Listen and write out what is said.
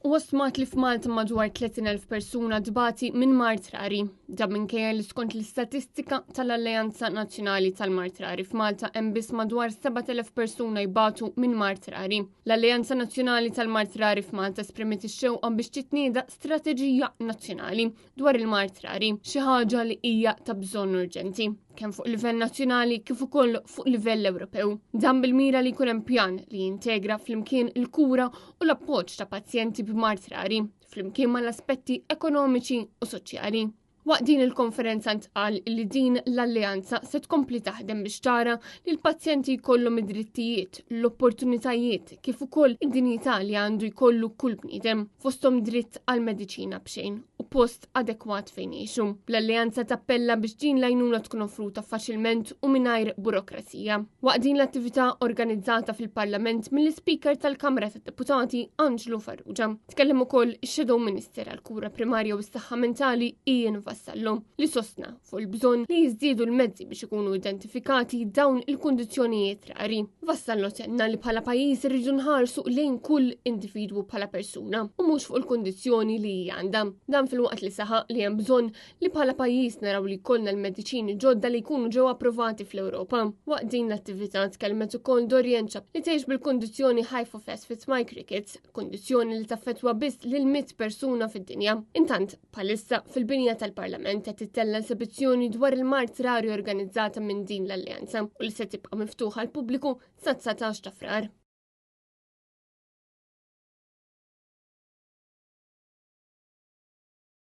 U stmat li f'Malta madwar 30,000 persuna dbati minn mart rari. Da minkejja li skont l-istatistika tal-Alleanza Nazzjonali tal-Mart Rari f'Malta hemm biss madwar 7,000 persuna jbatu minn mart rari. L-Alleanza Nazzjonali tal-Mart Rari f'Malta esprimiet ix-xewqa biex titnieda strateġija nazzjonali dwar il-mart rari, xi ħaġa li hija ta' bżonn urġenti kemm fuq livell nazzjonali kif ukoll fuq livell Ewropew. Dan bil-mira li jkun hemm pjan li jintegra flimkien il-kura u l-appoġġ ta' pazjenti b'mart rari flimkien mal-aspetti ekonomiċi u soċjali. Waqt din il-konferenza ntqal li din l-alleanza se tkompli taħdem biex tara li l-pazjenti jkollhom id-drittijiet, l-opportunitajiet kif ukoll id-dinjità li għandu jkollu kull bniedem fosthom dritt għal mediċina b'xejn u post adekwat fejn jgħixu. L-alleanza tappella biex din l-għajnuna tkun offruta faċilment u mingħajr burokrazija. Waqt din l-attività organizzata fil-Parlament mill-Speaker tal-Kamra tad-Deputati Angelo Farrugia. Tkellem ukoll ix-Shadow Minister għall-Kura Primarja u s-Saħħa Mentali Ian Vassallo li sostna fuq il-bżonn li jiżdiedu l-mezzi biex ikunu identifikati dawn il-kundizzjonijiet rari. Vassallo tenna li bħala pajjiż irridu nħarsu lejn kull individwu bħala persuna u mhux fuq il-kundizzjoni li hija għandha. Dan fil-waqt li saħaq li hemm bżonn li bħala pajjiż naraw li jkollna l-mediċini ġodda li jkunu ġew approvati fl-Ewropa. Waqt din l-attività tkellmet ukoll Dorian Chap li tgħix bil-kundizzjoni hypophosphatemic rickets, kundizzjoni li taffettwa biss lil 100 persuna fid-dinja. Intant bħalissa fil-binja tal-Parlament qed tittella l-sebizzjoni dwar il-mart rari organizzata minn din l-Alleanza u li se tibqa' miftuħa għall pubbliku sa 19 ta' Frar.